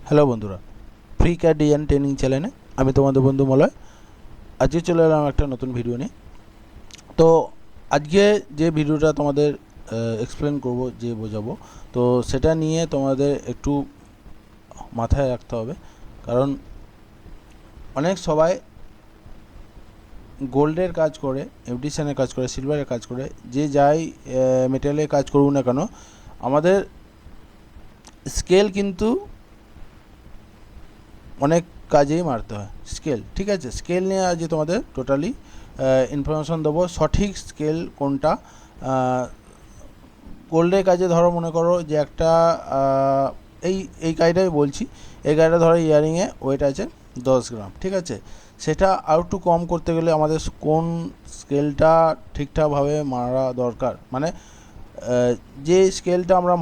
Hello বন্ধুরা, free CAD design training চ্যানেলে আমি তোমাদের বন্ধু মলয়। আজকে চলে এলাম একটা নতুন ভিডিও নিয়ে। তো আজকে যে ভিডিওটা তোমাদের এক্সপ্লেন করব, যে বোঝাবো, তো সেটা নিয়ে তোমাদের একটু মাথায় রাখতে হবে। কারণ অনেক সবাই গোল্ডের কাজ করে, এমটিশনের কাজ করে, সিলভারের কাজ করে, যে যাই মেটেরিয়ালের কাজ করুক না কেন, আমাদের স্কেল কিন্তু অনেক কাজেই মারতে হয় স্কেল। ঠিক আছে, স্কেল নিয়ে আজ তোমাদের টোটালি ইনফরমেশন দেবো। সঠিক স্কেল কোনটা গোল্ডের কাজে? ধরো মনে করো যে একটা এই কাজটাই বলছি, এই কাজটা ধরো ইয়ারিংয়ে ওয়েট আছে 10 গ্রাম। ঠিক আছে, সেটা আর একটু কম করতে গেলে আমাদের কোন স্কেলটা ঠিকঠাকভাবে মারা দরকার, মানে যে স্কেলটা আমরা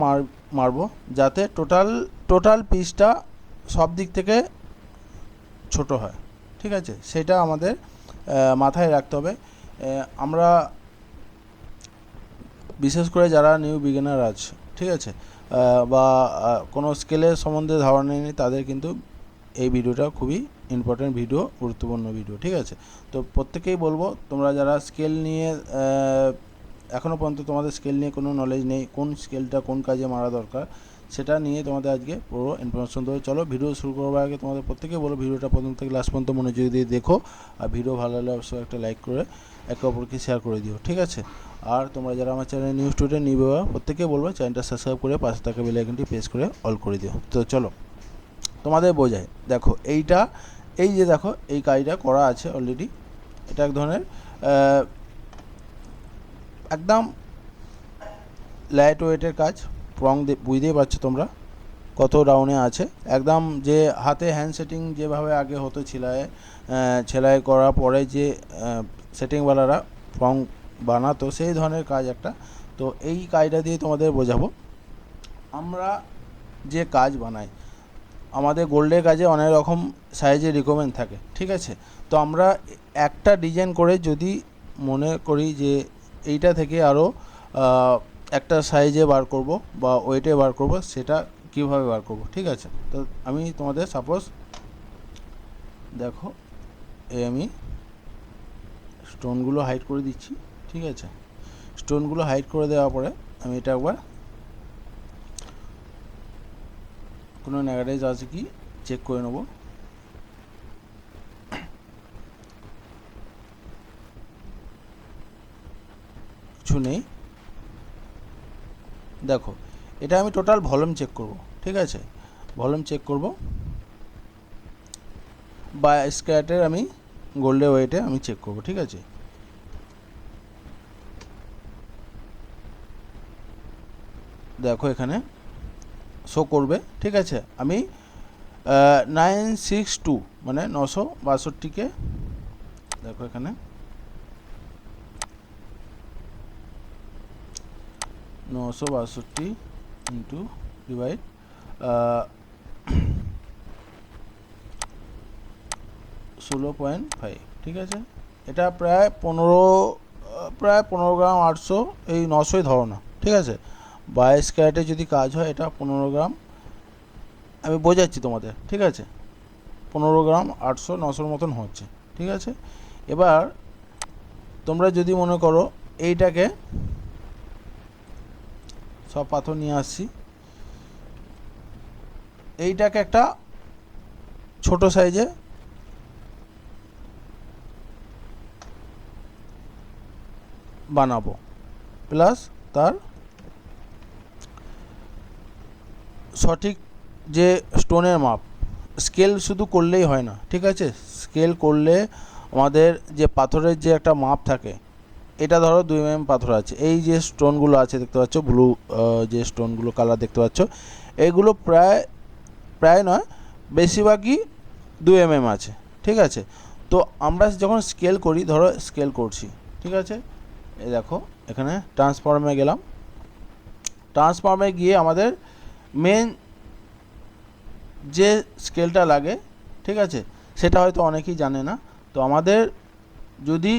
মারবো যাতে টোটাল পিসটা সব দিক থেকে ছোট হয়। ঠিক আছে, সেটা আমাদের মাথায় রাখতে হবে। আমরা বিশেষ করে যারা নিউ বিগিনার আছে, ঠিক আছে, বা কোনো স্কেলের সম্বন্ধে ধারণা নেই, তাদের কিন্তু এই ভিডিওটা খুবই ইম্পর্ট্যান্ট ভিডিও, গুরুত্বপূর্ণ ভিডিও। ঠিক আছে, তো প্রত্যেকেই বলবো, তোমরা যারা স্কেল নিয়ে এখনও পর্যন্ত তোমাদের স্কেল নিয়ে কোনো নলেজ নেই, কোন স্কেলটা কোন কাজে মারা দরকার, সেটা নিয়ে তোমাদের আজকে পুরো ইনফরমেশন দেবো। চলো ভিডিও শুরু করবার আগে তোমাদের প্রত্যেকেই বলো, ভিডিওটা প্রথম থেকে লাস্ট পর্যন্ত মনোযোগ দিয়ে দেখো, আর ভিডিও ভালো লাগলে অবশ্যই একটা লাইক করে একে অপরকে শেয়ার করে দিও। ঠিক আছে, আর তোমরা যারা আমার চ্যানেলে নিউ স্টুডেন্ট নিউ ভিউয়ার, প্রত্যেকেই বলবো চ্যানেলটা সাবস্ক্রাইব করে পাশে থাকা বেল আইকনটি প্রেস করে অল করে দিও। তো চলো তোমাদের বোঝাই। দেখো এই যে দেখো এই কাজটা করা আছে অলরেডি। এটা এক ধরনের একদম লাইট ওয়েটের কাজ। রং বুঝতেই পারছো তোমরা কত ডাউনে আছে। একদম যে হাতে হ্যান্ড সেটিং যেভাবে আগে হতো সেলাই করার পরে যে সেটিংওয়ালারা রং বানাতো, সেই ধরনের কাজ একটা। তো এই কাজটা দিয়ে তোমাদের বোঝাবো। আমরা যে কাজ বানাই, আমাদের গোল্ডের কাজে অনেক রকম সাইজের রিকোয়ারমেন্ট থাকে। ঠিক আছে, তো আমরা একটা ডিজাইন করে যদি মনে করি যে এইটা থেকে আরও একটা সাইজে বার করব বা ওয়েটে বার করব, সেটা কিভাবে বার করব? ঠিক আছে, তো আমি তোমাদের সাপোজ দেখো আমি স্টোনগুলো হাইড করে দিচ্ছি। ঠিক আছে, স্টোনগুলো হাইড করে দেওয়ার পরে আমি এটা একবার কোনো নেগেটিভ আছে কি চেক করে নেব। কিছু নেই। দেখো এটা আমি টোটাল ভলিউম চেক করব। ঠিক আছে, ভলিউম চেক করব বা স্ক্র্যাটের আমি গোল্ডের ওয়েটে আমি চেক করব। ঠিক আছে, দেখো এখানে শো করবে। ঠিক আছে, আমি 962 মানে 962কে দেখো এখানে 962 ইন্টু ডিভাইড 16.5। ঠিক আছে, এটা প্রায় 15 গ্রাম 800, এই 900ই ধরো না। ঠিক আছে, 22 ক্যারেটে যদি কাজ হয় এটা 15 গ্রাম, আমি বোঝাচ্ছি তোমাদের। ঠিক আছে, 15 গ্রাম 800 900 মতন হচ্ছে। ঠিক আছে, এবার তোমরা যদি মনে করো এইটাকে সব পাথর নিয়ে আসছি, এইটাকে একটা ছোট সাইজে বানাবো, প্লাস তার সঠিক যে স্টোনের মাপ, স্কেল শুধু করলেই হয় না। ঠিক আছে, স্কেল করলে আমাদের যে পাথরের যে একটা মাপ থাকে, এটা ধরো 2 mm পাথর আছে, এই যে স্টোনগুলো আছে দেখতে পাচ্ছ, ব্লু যে স্টোনগুলো কালার দেখতে পাচ্ছ, এইগুলো প্রায় নয়, বেশিরভাগই 2 mm আছে। ঠিক আছে, তো আমরা যখন স্কেল করি, ধরো স্কেল করছি, ঠিক আছে, এই দেখো এখানে ট্রান্সফর্মে গেলাম। ট্রান্সফর্মে গিয়ে আমাদের মেন যে স্কেলটা লাগে, ঠিক আছে, সেটা হয়তো অনেকেই জানে না। তো আমাদের যদি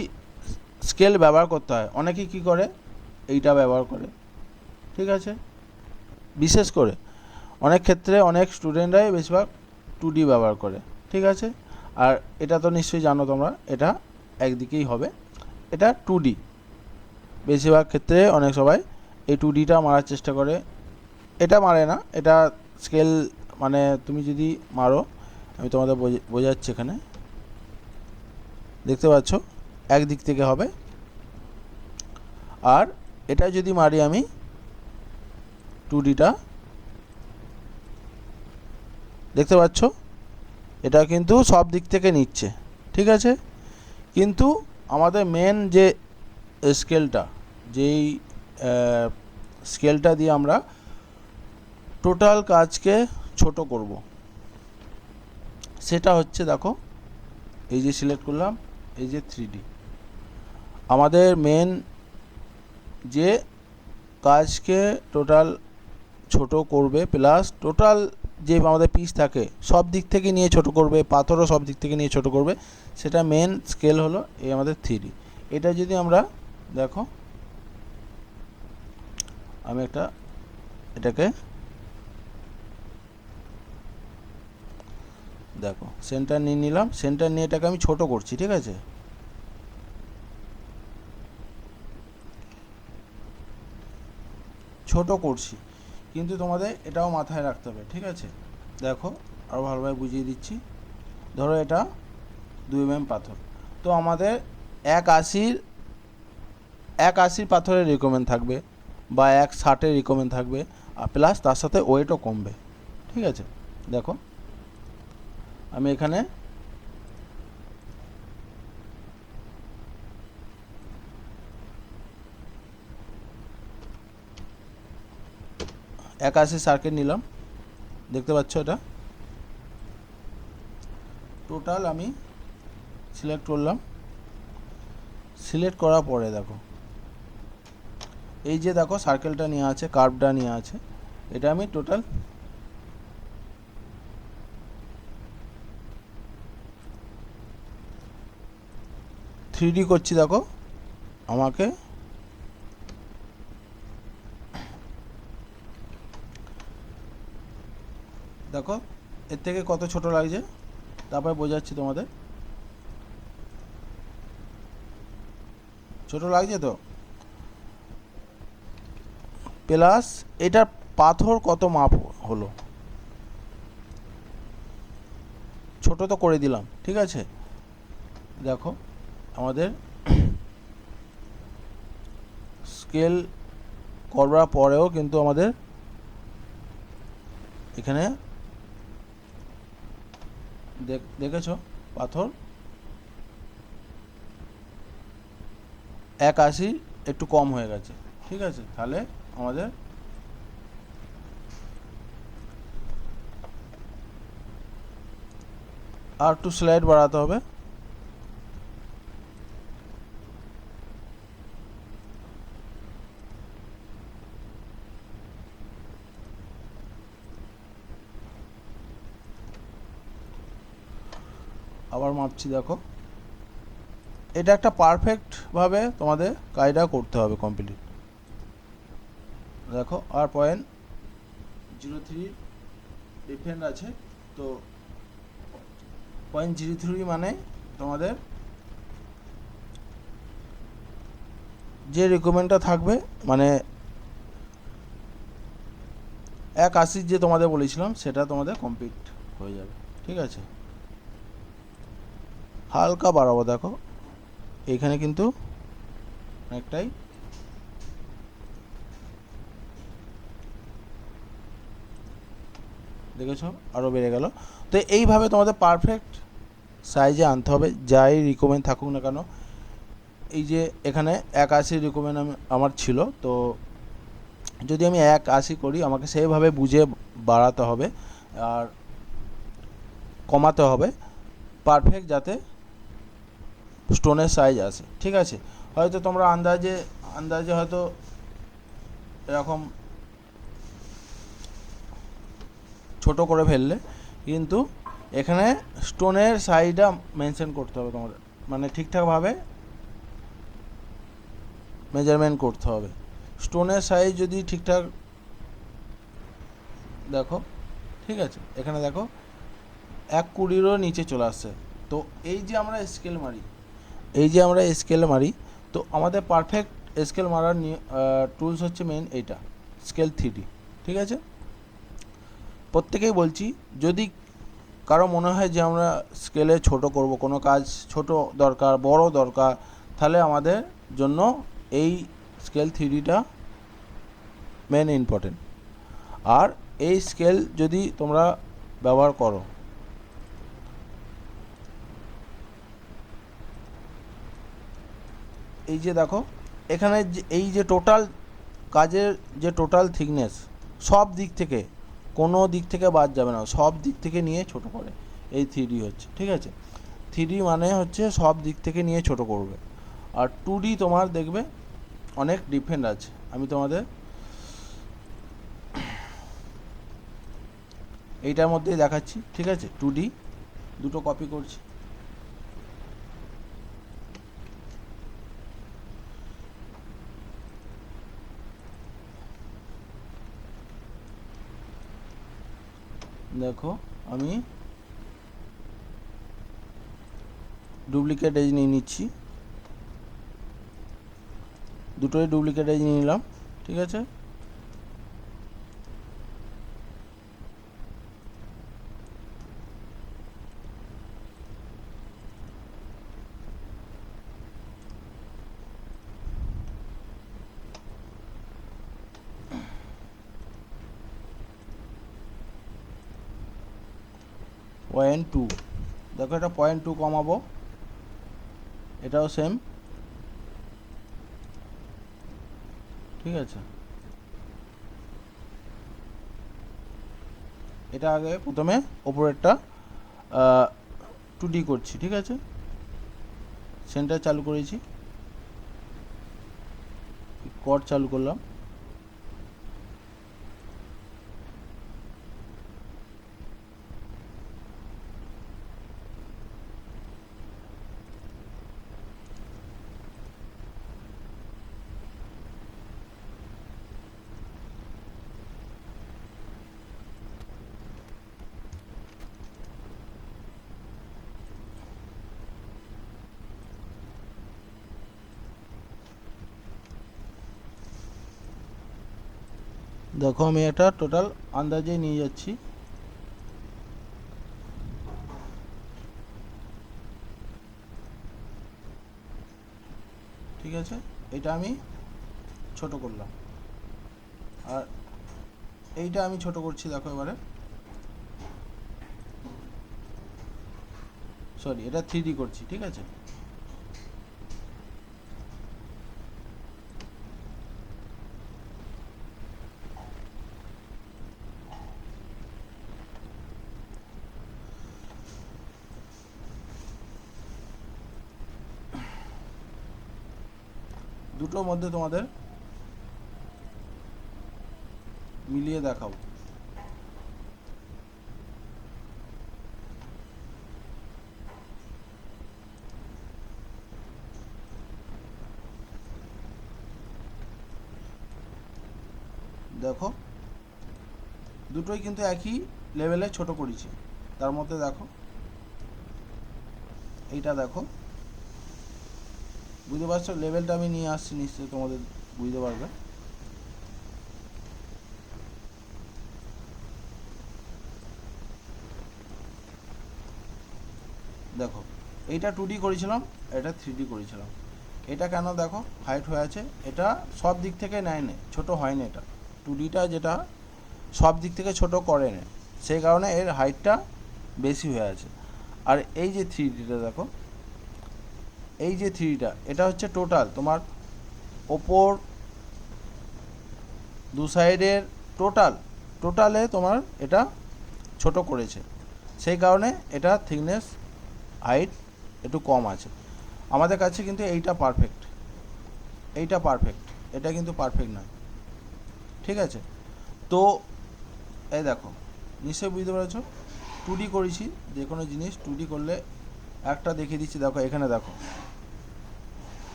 স্কেল ব্যবহার করতে হয়, অনেকেই কী করে, এইটা ব্যবহার করে। ঠিক আছে, বিশেষ করে অনেক ক্ষেত্রে অনেক স্টুডেন্টরাই বেশিরভাগ 2D ব্যবহার করে, ঠিক আছে। আর এটা তো নিশ্চয়ই জানো তোমরা, এটা একদিকেই হবে, এটা 2D। বেশিরভাগ ক্ষেত্রে অনেক সবাই এই 2Dটা মারার চেষ্টা করে, এটা মারে না, এটা স্কেল মানে তুমি যদি মারো, আমি তোমাদের বোঝাচ্ছি, এখানে দেখতে পাচ্ছ একদিক থেকে হবে। আর এটা যদি মারি আমি 2Dটা, দেখতে পাচ্ছ এটা কিন্তু সব দিক থেকে নিচ্ছে, ঠিক আছে। কিন্তু আমাদের মেন যে স্কেলটা, যেই স্কেলটা দিয়ে আমরা টোটাল কাজকে ছোট করব, সেটা হচ্ছে দেখো এই যে সিলেক্ট করলাম, এই যে 3D আমাদের মেন যে কাজকে টোটাল ছোট করবে, প্লাস টোটাল যে আমাদের পিস থাকে সব দিক থেকে নিয়ে ছোট করবে, পাথরও সব দিক থেকে নিয়ে ছোট করবে, সেটা মেন স্কেল হলো এই আমাদের 3D। এটা যদি আমরা দেখো, আমি এটাকে দেখো সেন্টার নিয়ে নিলাম, সেন্টার নিয়ে এটাকে আমি ছোট করছি, ঠিক আছে। ছোট করছি, কিন্তু তোমাদের এটাও মাথায় রাখতে হবে, ঠিক আছে। দেখো আরও ভালোভাবে বুঝিয়ে দিচ্ছি। ধরো এটা 2 mm পাথর, তো আমাদের 180 পাথরের রিকমেন্ড থাকবে, বা 160 রিকমেন্ড থাকবে, আর প্লাস তার সাথে ওয়েটও কমবে, ঠিক আছে। দেখো আমি এখানে একাশি সার্কেল নিলাম, দেখতে পাচ্ছ এটা টোটাল আমি সিলেক্ট করলাম। সিলেক্ট করার পরে দেখো এই যে দেখো সার্কেলটা নিয়ে আছে, কার্ভটা নিয়ে আছে, এটা আমি টোটাল থ্রি করছি। দেখো আমাকে দেখো এর থেকে কত ছোট লাগছে, তারপরে বোঝাচ্ছি তোমাদের। ছোট লাগছে তো, প্লাস এটা পাথর কত মাপ হলো, ছোট তো করে দিলাম, ঠিক আছে। দেখো আমাদের স্কেল করার পরেও কিন্তু আমাদের এখানে দেখেছো পাথর 180 একটু কম হয়ে গেছে, ঠিক আছে। তাহলে আমাদের আর একটু স্লাইড বাড়াতে হবে, আবার মাপছি। দেখো এটা একটা পারফেক্টভাবে তোমাদের কাজটা করতে হবে কমপ্লিট। দেখো আর 0.03 ডিফারেন্ট আছে, তো 0.03 মানে তোমাদের যে রিকমেন্ডটা থাকবে, মানে 180 যে তোমাদের বলেছিলাম, সেটা তোমাদের কমপ্লিট হয়ে যাবে, ঠিক আছে। হালকা বাড়াবো, দেখো এইখানে কিন্তু অনেকটাই দেখেছো আরও বেড়ে গেল। তো এইভাবে তোমাদের পারফেক্ট সাইজে আনতে হবে, যাই রিকমেন্ড থাকুক না কেন। এই যে এখানে 180 রিকমেন্ড আমার ছিল, তো যদি আমি 180 করি, আমাকে সেইভাবে বুঝে বাড়াতে হবে আর কমাতে হবে, পারফেক্ট যাতে স্টোনের সাইজ আসে, ঠিক আছে। হয়তো তোমরা আন্দাজে হয়তো এরকম ছোট করে ফেললে, কিন্তু এখানে স্টোনের সাইজটা মেনশন করতে হবে তোমাদের, মানে ঠিকঠাকভাবে মেজারমেন্ট করতে হবে। স্টোনের সাইজ যদি ঠিকঠাক দেখো, ঠিক আছে, এখানে দেখো 1/20 নিচে চলে আসছে। তো এই যে আমরা স্কেল মারি, তো আমাদের পারফেক্ট স্কেল মারার টুলস হচ্ছে মেন এইটা, স্কেল 3D। ঠিক আছে, প্রত্যেকেই বলছি, যদি কারো মনে হয় যে আমরা স্কেলে ছোট করব, কোনো কাজ ছোট দরকার, বড় দরকার, তাহলে আমাদের জন্য এই স্কেল 3Dটা মেন ইম্পর্টেন্ট। আর এই স্কেল যদি তোমরা ব্যবহার করো, এই যে দেখো এখানে এই যে টোটাল কাজের যে টোটাল থিকনেস, সব দিক থেকে, কোনো দিক থেকে বাদ যাবে না, সব দিক থেকে নিয়ে ছোট করে এই 3D হচ্ছে। ঠিক আছে, 3D মানে হচ্ছে সব দিক থেকে নিয়ে ছোট করবে। আর 2D তোমার দেখবে অনেক ডিফারেন্ট আছে, আমি তোমাদের এইটার মধ্যেই দেখাচ্ছি। ঠিক আছে, 2D দুটো কপি করছি। দেখো আমি ডুপ্লিকেট এজ নিয়ে নিচ্ছি, দুটোই ডুপ্লিকেট এজ নিয়ে নিলাম। ঠিক আছে, পয়েন্ট 2, দেখো এটা 0.2 কমাবো, এটাও সেম। ঠিক আছে, এটা আগে প্রথমে ওপরেরটা 2D করছি। ঠিক আছে, সেন্টার চালু করেছি, কট চালু করলাম। দেখো আমি এটা টোটাল আন্দাজে নিয়ে যাচ্ছি। ঠিক আছে, এটা আমি ছোট করলাম, আর এইটা আমি ছোট করছি। দেখো এবারে, সরি, এটা 3D করছি। ঠিক আছে, দুটোর মধ্যে তোমাদের মিলিয়ে দেখাও। দেখো দুটোই কিন্তু একই লেভেলে ছোট করেছি। তার মধ্যে দেখো এইটা দেখো, বুঝতে পারছো লেভেলটা আমি নিয়ে আসছি, নিশ্চয়ই তোমাদের বুঝতে পারবে। দেখো এইটা 2D করেছিলাম, এটা 3D করেছিলাম। এটা কেন দেখো হাইট হয়ে আছে, এটা সব দিক থেকে নেয় না, ছোটো হয় না। এটা 2Dটা যেটা সব দিক থেকে ছোট করে না, সেই কারণে এর হাইটটা বেশি হয়ে আছে। আর এই যে 3Dটা দেখো, এই যে 3Dটা এটা হচ্ছে টোটাল তোমার ওপর দু সাইডের টোটালে তোমার এটা ছোট করেছে, সেই কারণে এটা থিকনেস হাইট একটু কম আছে। আমাদের কাছে কিন্তু এইটা পারফেক্ট, এটা কিন্তু পারফেক্ট নয়। ঠিক আছে, তো এই দেখো নিশ্চয়ই বুঝতে পেরেছো, 2D করেছি। যে কোনো জিনিস 2D করলে একটা দেখিয়ে দিচ্ছি। দেখো এখানে দেখো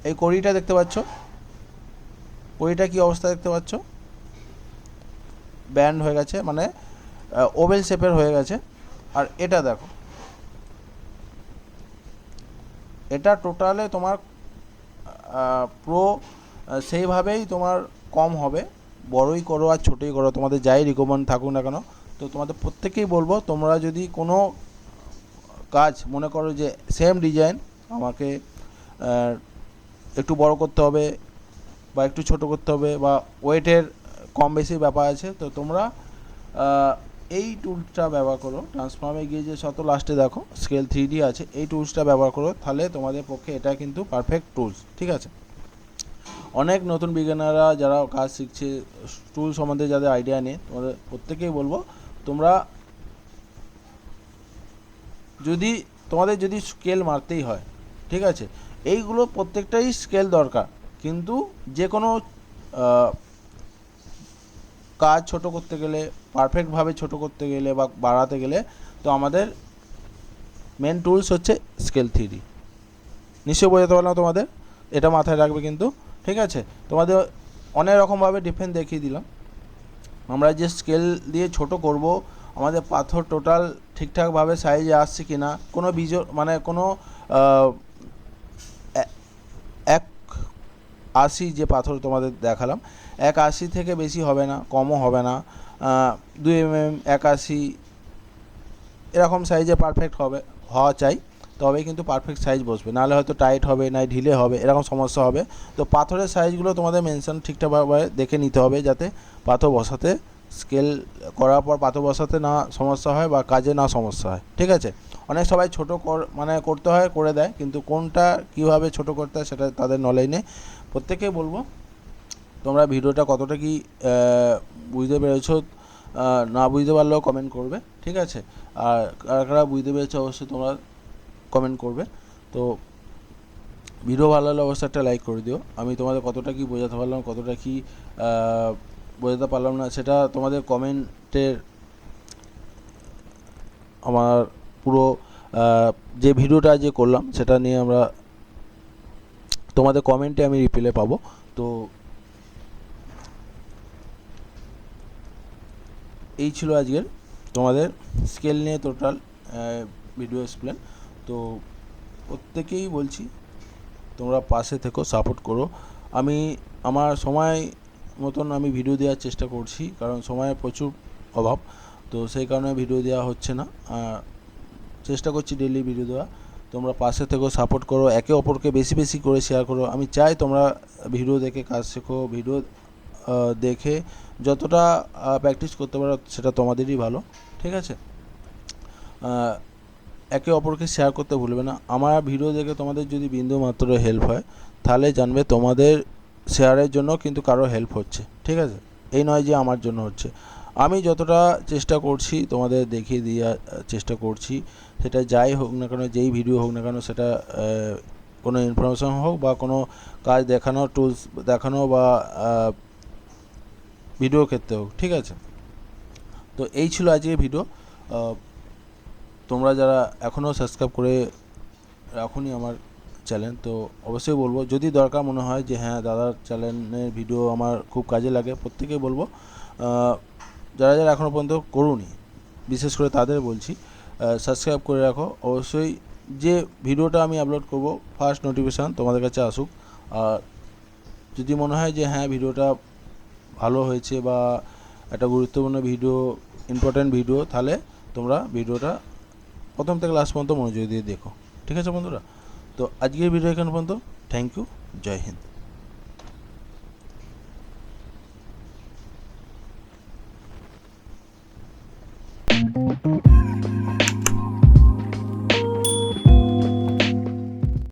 এই কড়িটা দেখতে পাচ্ছ, কড়িটা কি অবস্থা দেখতে পাচ্ছ, ব্যান্ড হয়ে গেছে, মানে ওভেল শেপের হয়ে গেছে। আর এটা দেখো, এটা টোটালে তোমার প্রো সেইভাবেই তোমার কম হবে, বড়ই করো আর ছোটোই করো, তোমাদের যাই রিকমেন্ড থাকুক না কেন। তো তোমাদের প্রত্যেকেই বলবো, তোমরা যদি কোনো কাজ মনে করো যে সেম ডিজাইন আমাকে একটু বড় করতে হবে বা একটু ছোট করতে হবে বা ওয়েটের কম বেশি ব্যাপার আছে, তো তোমরা এই টুলসটা ব্যবহার করো। ট্রান্সফর্মে গিয়ে যে শত লাস্টে দেখো স্কেল 3D আছে, এই টুলসটা ব্যবহার করো, তাহলে তোমাদের পক্ষে এটা কিন্তু পারফেক্ট টুলস। ঠিক আছে, অনেক নতুন বিজ্ঞানীরা যারা কাজ শিখছে, টুল সম্বন্ধে যাদের আইডিয়া নেই, তোমাদের প্রত্যেকেই বলবো, তোমরা তোমাদের যদি স্কেল মারতেই হয়, ঠিক আছে, এইগুলো প্রত্যেকটাই স্কেল দরকার, কিন্তু যে কোনো কাজ ছোট করতে গেলে, পারফেক্টভাবে ছোট করতে গেলে বা বাড়াতে গেলে, তো আমাদের মেন টুলস হচ্ছে স্কেল 3D। নিশ্চয়ই বোঝাতে পারলাম তোমাদের, এটা মাথায় রাখবে কিন্তু। ঠিক আছে, তোমাদের অনেক রকমভাবে ডিফারেন্স দেখিয়ে দিলাম। আমরা যে স্কেল দিয়ে ছোট করব, আমাদের পাথর টোটাল ঠিকঠাকভাবে সাইজে আসছে কি না, কোনো মানে কোনো 1/80 যে পাথর তোমাদের দেখালাম, 1/80 থেকে বেশি হবে না, কমও হবে না, 2 mm 1/80 এরকম সাইজে পারফেক্ট হওয়া চাই, তবে কিন্তু পারফেক্ট সাইজ বসবে, নাহলে হয়তো টাইট হবে, না ঢিলে হবে, এরকম সমস্যা হবে। তো পাথরের সাইজগুলো তোমাদের মেনশন ঠিকঠাকভাবে দেখে নিতে হবে, যাতে পাথর বসাতে, স্কেল করার পর পাথর বসাতে না সমস্যা হয় বা কাজে না সমস্যা হয়। ঠিক আছে, অনেক সবাই মানে করতে হয়, করে দেয়, কিন্তু কোনটা কীভাবে ছোট করতে হয় সেটা তাদের নলেজ নেই। প্রত্যেকেই বলবো, তোমরা ভিডিওটা কতটা কি বুঝতে পেরেছো, না বুঝতে পারলেও কমেন্ট করবে। ঠিক আছে, আর কারা বুঝতে পেরেছো অবশ্যই তোমরা কমেন্ট করবে। তো ভিডিও ভালো লাগলে অবশ্যই একটা লাইক করে দিও। আমি তোমাদের কতটা কি বোঝাতে পারলাম, কতটা কি বোঝাতে পারলাম না, সেটা তোমাদের কমেন্টের, আমার পুরো যে ভিডিওটা যে করলাম সেটা নিয়ে আমরা তোমাদের কমেন্টে আমি রিপ্লাই পাবো। তো এই ছিল আজকের তোমাদের স্কেল নিয়ে টোটাল ভিডিও এক্সপ্লেন। তো প্রত্যেকেই বলছি, তোমরা পাশে থেকো, সাপোর্ট করো। আমি আমার সময় মতন আমি ভিডিও দেওয়ার চেষ্টা করছি, কারণ সময়ের প্রচুর অভাব, তো সেই কারণে ভিডিও দেওয়া হচ্ছে না। চেষ্টা করছি ডেইলি ভিডিও দেওয়া। তোমরা পাশে থেকো, সাপোর্ট করো, একে অপরকে বেশি বেশি করে শেয়ার করো। আমি চাই তোমরা ভিডিও দেখে কাজ শেখো, ভিডিও দেখে যতটা প্র্যাকটিস করতে পারো সেটা তোমাদেরই ভালো। ঠিক আছে, একে অপরকে শেয়ার করতে ভুলবে না। আমার ভিডিও দেখে তোমাদের যদি বিন্দু মাত্র হেল্প হয়, তাহলে জানবে তোমাদের শেয়ারের জন্য কিন্তু কারো হেল্প হচ্ছে। ঠিক আছে, এই নয় যে আমার জন্য হচ্ছে। আমি যতটা চেষ্টা করছি তোমাদের দেখিয়ে দেওয়ার চেষ্টা করছি, সেটা যাই হোক না কেন, যেই ভিডিও হোক না কেন, সেটা কোনো ইনফরমেশন হোক বা কোনো কাজ দেখানো, টুলস দেখানো বা ভিডিও ক্ষেত্রে হোক। ঠিক আছে, তো এই ছিল আজকে ভিডিও। তোমরা যারা এখনও সাবস্ক্রাইব করে রাখোনি আমার চ্যানেল, তো অবশ্যই বলবো, যদি দরকার মনে হয় যে হ্যাঁ দাদার চ্যানেলের ভিডিও আমার খুব কাজে লাগে, প্রত্যেকেই বলবো, যারা যারা এখনও পর্যন্ত করুনি, বিশেষ করে তাদের বলছি, সাবস্ক্রাইব করে রাখো। অবশ্যই যে ভিডিওটা আমি আপলোড করব, ফার্স্ট নোটিফিকেশান তোমাদের কাছে আসুক। আর যদি মনে হয় যে হ্যাঁ ভিডিওটা ভালো হয়েছে বা একটা গুরুত্বপূর্ণ ভিডিও, ইম্পর্ট্যান্ট ভিডিও, তাহলে তোমরা ভিডিওটা প্রথম থেকে লাস্ট পর্যন্ত মনোযোগ দিয়ে দেখো। ঠিক আছে বন্ধুরা, তো আজকের ভিডিও এখানে পর্যন্ত। Thank you, Jai Hind.